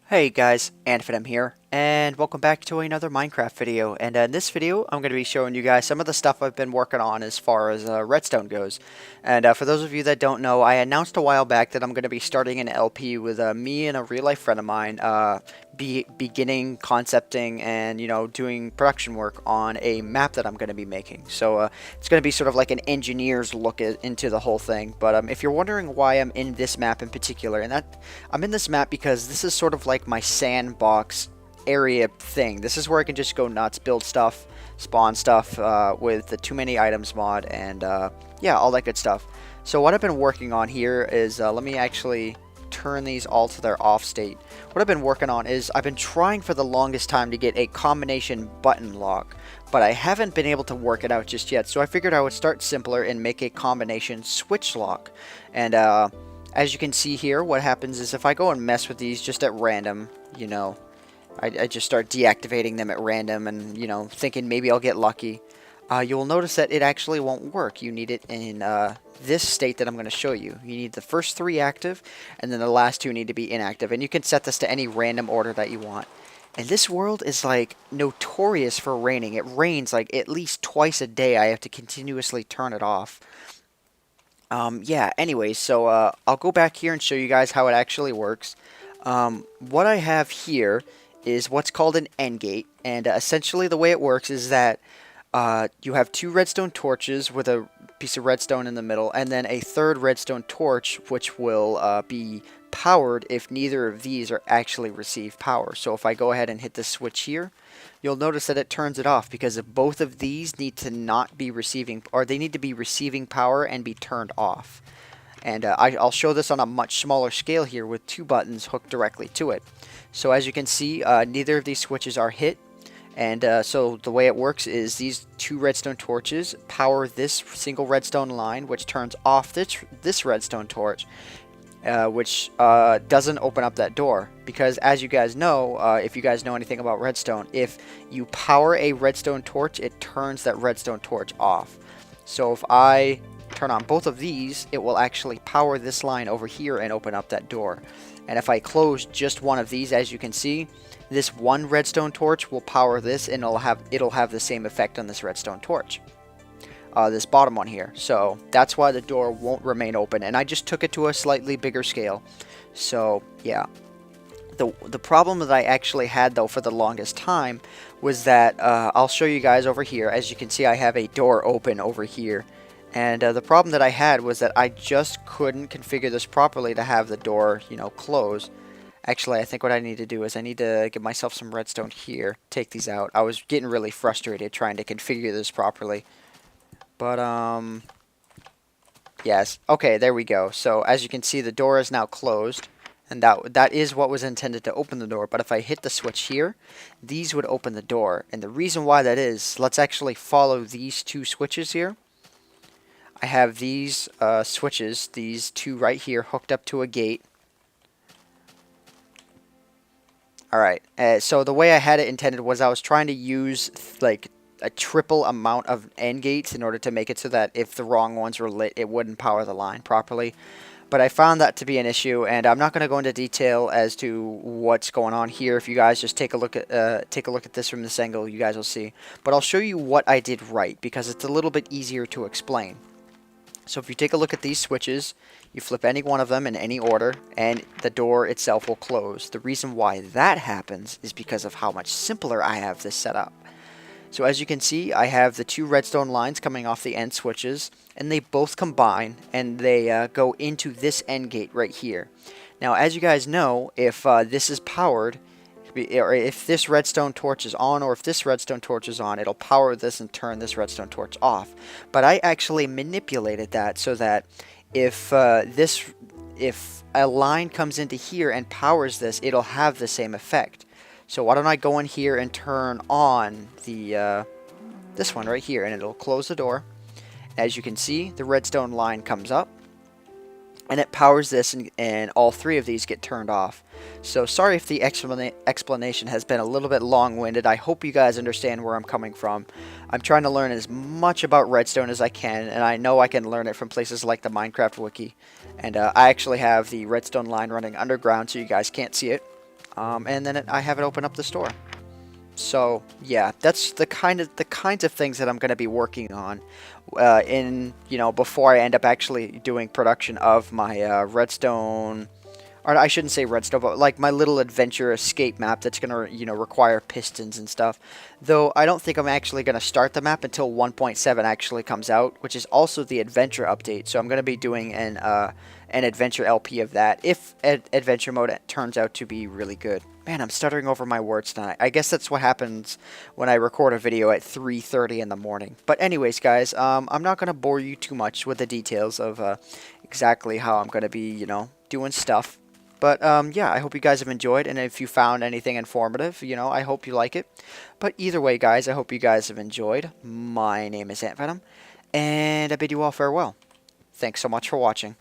Hey guys, AntVenom here, and welcome back to another Minecraft video. And in this video, I'm going to be showing you guys some of the stuff I've been working on as far as Redstone goes. And for those of you that don't know, I announced a while back that I'm going to be starting an LP with me and a real-life friend of mine, beginning concepting and doing production work on a map that I'm going to be making. So it's going to be sort of like an engineer's look into the whole thing. But if you're wondering why I'm in this map in particular, and that I'm in this map because this is sort of like my sandbox area thing. This is where I can just go nuts, build stuff, spawn stuff with the too many items mod, and yeah, all that good stuff. So what I've been working on here is, let me actually turn these all to their off state. What I've been working on is I've been trying for the longest time to get a combination button lock, but I haven't been able to work it out just yet. So I figured I would start simpler and make a combination switch lock. And as you can see here, what happens is if I go and mess with these just at random, I just start deactivating them at random and, thinking maybe I'll get lucky. You will notice that it actually won't work. You need it in this state that I'm going to show you. You need the first 3 active, and then the last 2 need to be inactive. And you can set this to any random order that you want. And this world is like notorious for raining. It rains like at least twice a day. I have to continuously turn it off. Yeah, anyways, so I'll go back here and show you guys how it actually works. What I have here is what's called an end gate, and essentially the way it works is that you have 2 redstone torches with a piece of redstone in the middle, and then a 3rd redstone torch which will be powered if neither of these are actually receive power. So if I go ahead and hit the switch here, you'll notice that it turns it off because if both of these need to not be receiving, or they need to be receiving power and be turned off. And I'll show this on a much smaller scale here with 2 buttons hooked directly to it. So as you can see, neither of these switches are hit. And so the way it works is these 2 redstone torches power this single redstone line, which turns off this redstone torch, which doesn't open up that door. Because as you guys know, if you guys know anything about redstone, if you power a redstone torch, it turns that redstone torch off. So if I turn on both of these, it will actually power this line over here and open up that door. And if I close just one of these, as you can see, this one redstone torch will power this, and it'll have the same effect on this redstone torch. This bottom one here. So that's why the door won't remain open, and I just took it to a slightly bigger scale. So yeah. The problem that I actually had though for the longest time was that I'll show you guys over here. As you can see, I have a door open over here. And the problem that I had was that I just couldn't configure this properly to have the door, close. Actually, I think what I need to do is I need to give myself some redstone here. Take these out. I was getting really frustrated trying to configure this properly. But, yes. Okay, there we go. So, as you can see, the door is now closed. And that is what was intended to open the door. But if I hit the switch here, these would open the door. And the reason why that is, let's actually follow these 2 switches here. I have these switches, these 2 right here, hooked up to a gate. Alright, so the way I had it intended was I was trying to use like a triple amount of end gates in order to make it so that if the wrong ones were lit, it wouldn't power the line properly. But I found that to be an issue, and I'm not going to go into detail as to what's going on here. If you guys just take a look at this from this angle, you guys will see. But I'll show you what I did right, because it's a little bit easier to explain. So if you take a look at these switches, you flip any one of them in any order, and the door itself will close. The reason why that happens is because of how much simpler I have this set up. So as you can see, I have the 2 redstone lines coming off the end switches, and they both combine, and they go into this end gate right here. Now, as you guys know, if this is powered, or if this redstone torch is on, or if this redstone torch is on, it'll power this and turn this redstone torch off. But I actually manipulated that so that if a line comes into here and powers this, it'll have the same effect. So why don't I go in here and turn on the this one right here, and it'll close the door. As you can see, the redstone line comes up, and it powers this, and all 3 of these get turned off. So sorry if the explanation has been a little bit long-winded. I hope you guys understand where I'm coming from. I'm trying to learn as much about redstone as I can, and I know I can learn it from places like the Minecraft wiki. And I actually have the redstone line running underground, so you guys can't see it. and then I have it open up the store. So yeah, that's the kinds of things that I'm going to be working on before I end up actually doing production of my redstone, or I shouldn't say redstone, but like my little adventure escape map that's going to require pistons and stuff. Though I don't think I'm actually going to start the map until 1.7 actually comes out, which is also the adventure update. So I'm going to be doing an adventure LP of that if adventure mode turns out to be really good. Man, I'm stuttering over my words tonight. I guess that's what happens when I record a video at 3:30 in the morning. But anyways, guys, I'm not going to bore you too much with the details of exactly how I'm going to be, doing stuff. But yeah, I hope you guys have enjoyed, and if you found anything informative, I hope you like it. But either way, guys, I hope you guys have enjoyed. My name is AntVenom, and I bid you all farewell. Thanks so much for watching.